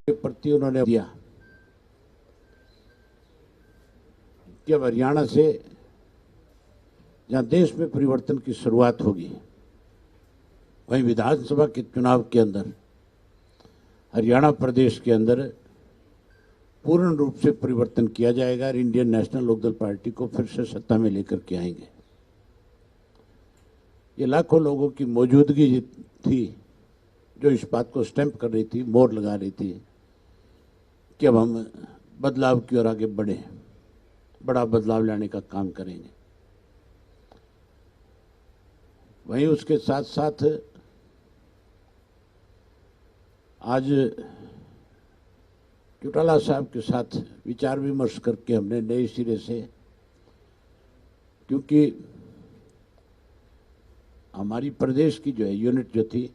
के प्रति उन्होंने दिया कि अब हरियाणा से जहां देश में परिवर्तन की शुरुआत होगी, वहीं विधानसभा के चुनाव के अंदर हरियाणा प्रदेश के अंदर पूर्ण रूप से परिवर्तन किया जाएगा और इंडियन नेशनल लोकदल पार्टी को फिर से सत्ता में लेकर के आएंगे। ये लाखों लोगों की मौजूदगी थी जो इस बात को स्टैंप कर रही थी, मोहर लगा रही थी कि अब हम बदलाव की ओर आगे बढ़े, बड़ा बदलाव लाने का काम करेंगे। वहीं उसके साथ साथ आज चौटाला साहब के साथ विचार विमर्श करके हमने नए सिरे से, क्योंकि हमारी प्रदेश की जो है यूनिट जो थी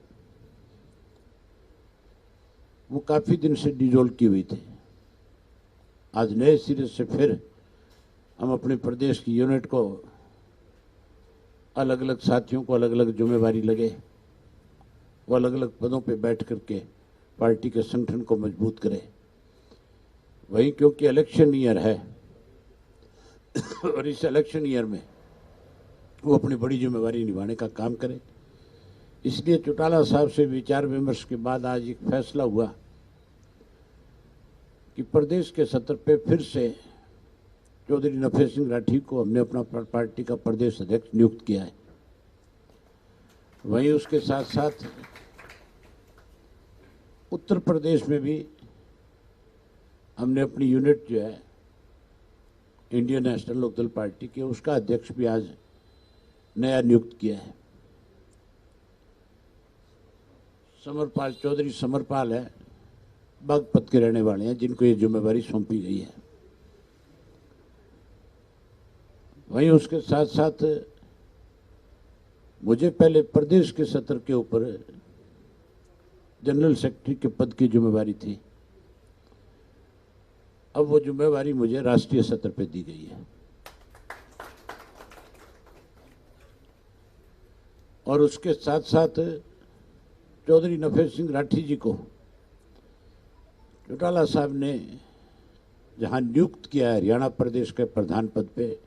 वो काफ़ी दिन से डिजोल्व की हुई थी, आज नए सिरे से फिर हम अपने प्रदेश की यूनिट को अलग अलग साथियों को अलग अलग जिम्मेवारी लगे, वो अलग अलग पदों पे बैठ करके पार्टी के संगठन को मजबूत करे। वहीं क्योंकि इलेक्शन ईयर है और इस इलेक्शन ईयर में वो अपनी बड़ी जिम्मेवारी निभाने का काम करे, इसलिए चौटाला साहब से विचार विमर्श के बाद आज एक फैसला हुआ कि प्रदेश के सत्र पे फिर से चौधरी नफे सिंह राठी को हमने अपना पार्टी का प्रदेश अध्यक्ष नियुक्त किया है। वहीं उसके साथ साथ उत्तर प्रदेश में भी हमने अपनी यूनिट जो है इंडियन नेशनल लोकदल पार्टी के, उसका अध्यक्ष भी आज नया नियुक्त किया है। समरपाल चौधरी समरपाल है, बागपत के रहने वाले हैं, जिनको ये जिम्मेवारी सौंपी गई है। वहीं उसके साथ साथ मुझे पहले प्रदेश के सत्र के ऊपर जनरल सेक्रेटरी के पद की जिम्मेवारी थी, अब वो जिम्मेवारी मुझे राष्ट्रीय सत्र पे दी गई है। और उसके साथ साथ चौधरी नफे सिंह राठी जी को चौटाला साहब ने जहां नियुक्त किया है हरियाणा प्रदेश के प्रधान पद पे,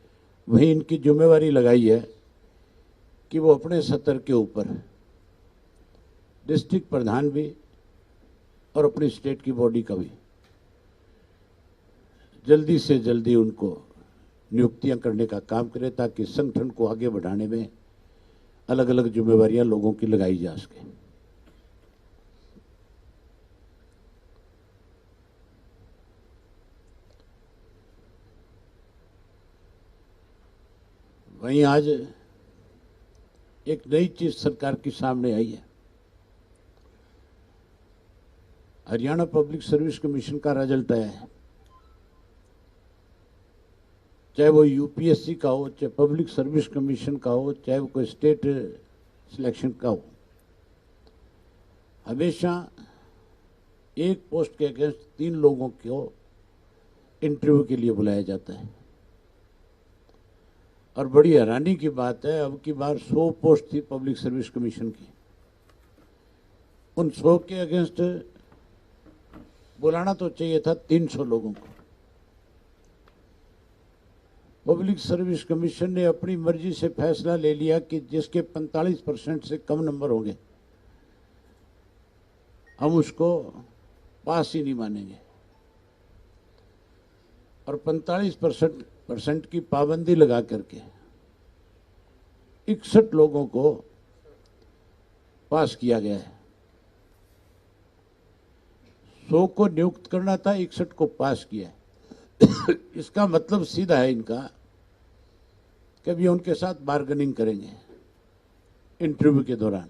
वहीं इनकी जिम्मेवारी लगाई है कि वो अपने सत्र के ऊपर डिस्ट्रिक्ट प्रधान भी और अपनी स्टेट की बॉडी का भी जल्दी से जल्दी उनको नियुक्तियां करने का काम करें, ताकि संगठन को आगे बढ़ाने में अलग अलग जिम्मेवारियां लोगों की लगाई जा सके। वहीं आज एक नई चीज सरकार के सामने आई है। हरियाणा पब्लिक सर्विस कमीशन का रिजल्ट आया है, चाहे वो यूपीएससी का हो, चाहे पब्लिक सर्विस कमीशन का हो, चाहे वो कोई स्टेट सिलेक्शन का हो, हमेशा एक पोस्ट के अगेंस्ट 3 लोगों को इंटरव्यू के लिए बुलाया जाता है। और बड़ी हैरानी की बात है, अब की बार 100 पोस्ट थी पब्लिक सर्विस कमीशन की, उन 100 के अगेंस्ट बुलाना तो चाहिए था 300 लोगों को। पब्लिक सर्विस कमीशन ने अपनी मर्जी से फैसला ले लिया कि जिसके 45% से कम नंबर होंगे हम उसको पास ही नहीं मानेंगे, और 45% की पाबंदी लगा करके 61 लोगों को पास किया गया है। 100 को नियुक्त करना था, 61 को पास किया है। इसका मतलब सीधा है इनका कि अभी उनके साथ बार्गेनिंग करेंगे इंटरव्यू के दौरान,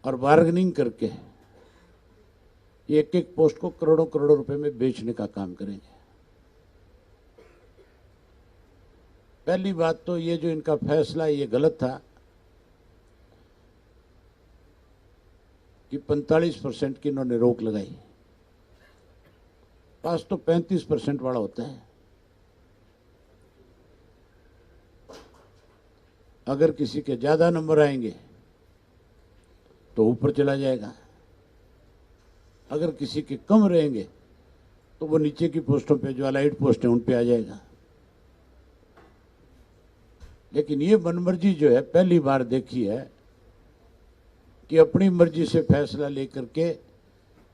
और बार्गेनिंग करके एक एक पोस्ट को करोड़ों करोड़ों रुपए में बेचने का काम करेंगे। पहली बात तो ये जो इनका फैसला ये गलत था कि 45% की इन्होंने रोक लगाई। पास तो 35% वाला होता है, अगर किसी के ज्यादा नंबर आएंगे तो ऊपर चला जाएगा, अगर किसी के कम रहेंगे तो वो नीचे की पोस्टों पे जो अलाइड पोस्ट है उन पे आ जाएगा। लेकिन ये मनमर्जी जो है पहली बार देखी है कि अपनी मर्जी से फैसला लेकर के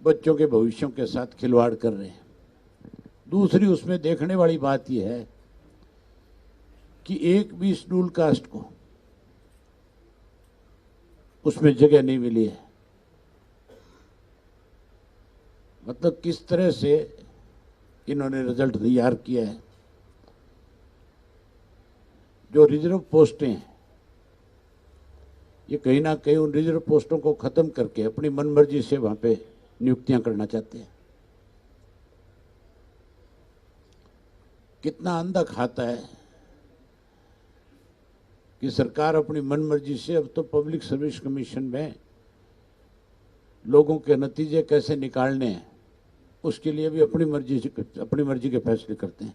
बच्चों के भविष्यों के साथ खिलवाड़ कर रहे हैं। दूसरी उसमें देखने वाली बात यह है कि एक भी शेड्यूल कास्ट को उसमें जगह नहीं मिली है। मतलब किस तरह से इन्होंने रिजल्ट तैयार किया है। जो रिजर्व पोस्टें हैं ये कहीं ना कहीं उन रिजर्व पोस्टों को खत्म करके अपनी मनमर्जी से वहां पे नियुक्तियां करना चाहते हैं। कितना अंधा खाता है कि सरकार अपनी मनमर्जी से, अब तो पब्लिक सर्विस कमीशन में लोगों के नतीजे कैसे निकालने हैं उसके लिए भी अपनी मर्जी के फैसले करते हैं।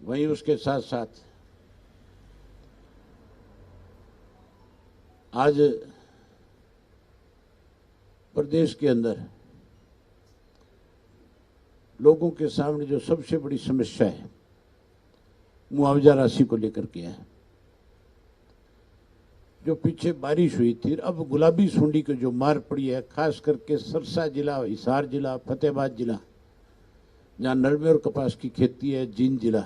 वहीं उसके साथ साथ आज प्रदेश के अंदर लोगों के सामने जो सबसे बड़ी समस्या है मुआवजा राशि को लेकर के है। जो पीछे बारिश हुई थी, अब गुलाबी सुंडी को जो मार पड़ी है, खास करके सरसा जिला, हिसार जिला, फतेहाबाद जिला जहाँ नरमे और कपास की खेती है, जींद जिला,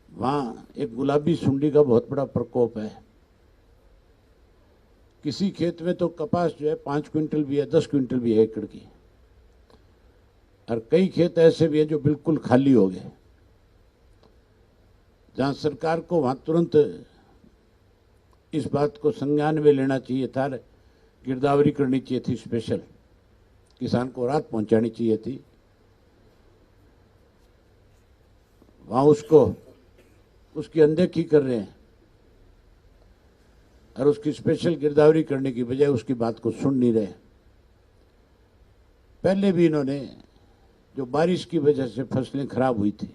वहाँ एक गुलाबी सुंडी का बहुत बड़ा प्रकोप है। किसी खेत में तो कपास जो है 5 क्विंटल भी है, 10 क्विंटल भी है एकड़ की, और कई खेत ऐसे भी हैं जो बिल्कुल खाली हो गए, जहाँ सरकार को वहाँ तुरंत इस बात को संज्ञान में लेना चाहिए था, गिरदावरी करनी चाहिए थी, स्पेशल किसान को राहत पहुंचानी चाहिए थी। वहाँ उसकी अनदेखी कर रहे हैं और उसकी स्पेशल गिरदावरी करने की बजाय उसकी बात को सुन नहीं रहे। पहले भी इन्होंने जो बारिश की वजह से फसलें खराब हुई थी,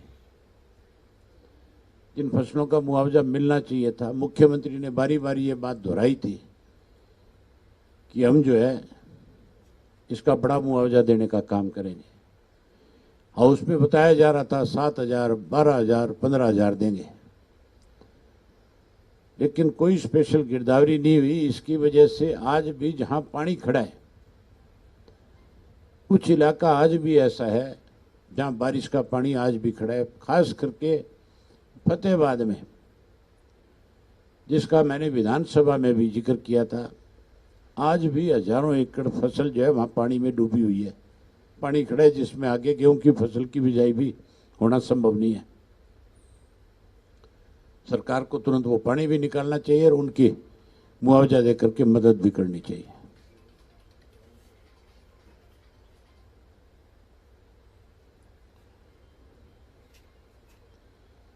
जिन फसलों का मुआवजा मिलना चाहिए था, मुख्यमंत्री ने बारी बारी ये बात दोहराई थी कि हम जो है इसका बड़ा मुआवजा देने का काम करेंगे, और उसमें बताया जा रहा था 7,000, 12,000, 15,000 देंगे, लेकिन कोई स्पेशल गिरदावरी नहीं हुई। इसकी वजह से आज भी जहां पानी खड़ा है, कुछ इलाका आज भी ऐसा है जहां बारिश का पानी आज भी खड़ा है, खास करके फतेहाबाद में, जिसका मैंने विधानसभा में भी जिक्र किया था। आज भी हजारों एकड़ फसल जो है वहां पानी में डूबी हुई है, पानी खड़ा है, जिसमें आगे गेहूं की फसल की बिजाई भी होना संभव नहीं है। सरकार को तुरंत वो पानी भी निकालना चाहिए और उनकी मुआवजा देकर के मदद भी करनी चाहिए।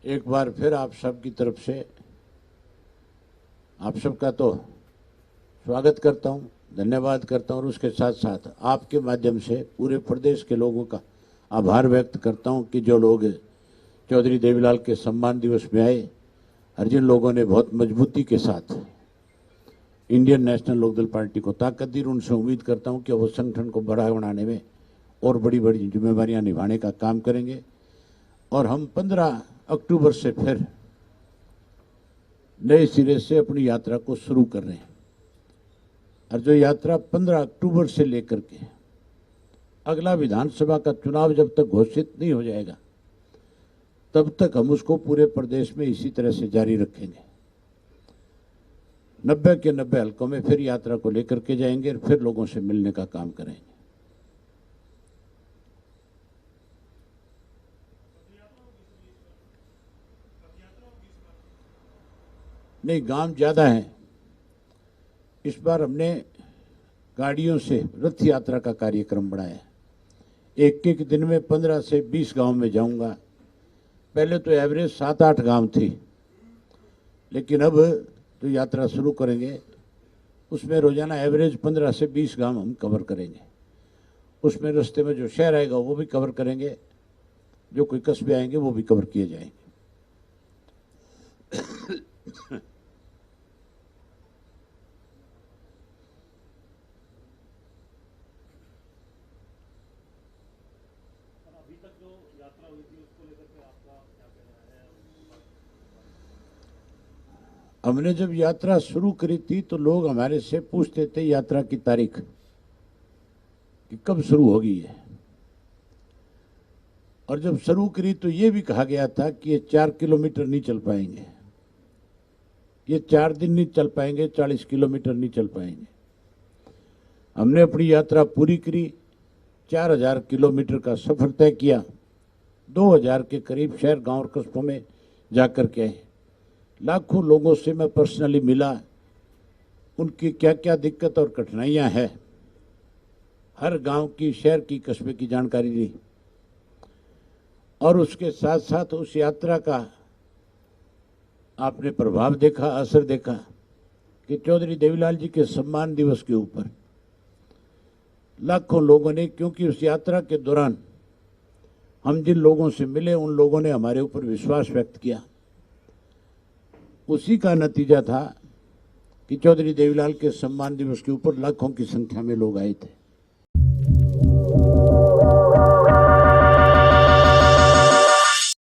एक बार फिर आप सबकी तरफ से आप सबका तो स्वागत करता हूं, धन्यवाद करता हूं, और उसके साथ साथ आपके माध्यम से पूरे प्रदेश के लोगों का आभार व्यक्त करता हूं कि जो लोग चौधरी देवीलाल के सम्मान दिवस में आए और जिन लोगों ने बहुत मजबूती के साथ इंडियन नेशनल लोकदल पार्टी को ताकत दी, उनसे उम्मीद करता हूं कि वो संगठन को बड़ा बनाने में और बड़ी बड़ी जिम्मेवारियां निभाने का काम करेंगे। और हम 15 अक्टूबर से फिर नए सिरे से अपनी यात्रा को शुरू कर रहे हैं, और जो यात्रा 15 अक्टूबर से लेकर के अगला विधानसभा का चुनाव जब तक घोषित नहीं हो जाएगा तब तक हम उसको पूरे प्रदेश में इसी तरह से जारी रखेंगे। 90 के 90 हलकों में फिर यात्रा को लेकर के जाएंगे और फिर लोगों से मिलने का काम करेंगे। नहीं, गांव ज्यादा है। इस बार हमने गाड़ियों से रथ यात्रा का कार्यक्रम बढ़ाया है। एक एक दिन में 15 से 20 गांव में जाऊंगा। पहले तो एवरेज 7-8 गांव थी, लेकिन अब जो यात्रा शुरू करेंगे उसमें रोजाना एवरेज 15 से 20 गांव हम कवर करेंगे। उसमें रास्ते में जो शहर आएगा वो भी कवर करेंगे, जो कोई कस्बे आएंगे वो भी कवर किए जाएंगे। अभी तक जो यात्रा हुई थी उसको लेकर के आपका क्या कहना है? हमने जब यात्रा शुरू करी थी तो लोग हमारे से पूछते थे यात्रा की तारीख कि कब शुरू होगी ये, और जब शुरू करी तो ये भी कहा गया था कि ये 4 किलोमीटर नहीं चल पाएंगे, ये 4 दिन नहीं चल पाएंगे, 40 किलोमीटर नहीं चल पाएंगे। हमने अपनी यात्रा पूरी करी, 4000 किलोमीटर का सफर तय किया, 2000 के करीब शहर गांव और कस्बों में जाकर के आए। लाखों लोगों से मैं पर्सनली मिला, उनकी क्या क्या दिक्कत और कठिनाइयां हैं, हर गांव की, शहर की, कस्बे की जानकारी ली, और उसके साथ साथ उस यात्रा का आपने प्रभाव देखा, असर देखा कि चौधरी देवीलाल जी के सम्मान दिवस के ऊपर लाखों लोगों ने, क्योंकि उस यात्रा के दौरान हम जिन लोगों से मिले उन लोगों ने हमारे ऊपर विश्वास व्यक्त किया, उसी का नतीजा था कि चौधरी देवीलाल के सम्मान दिवस के ऊपर लाखों की संख्या में लोग आए थे।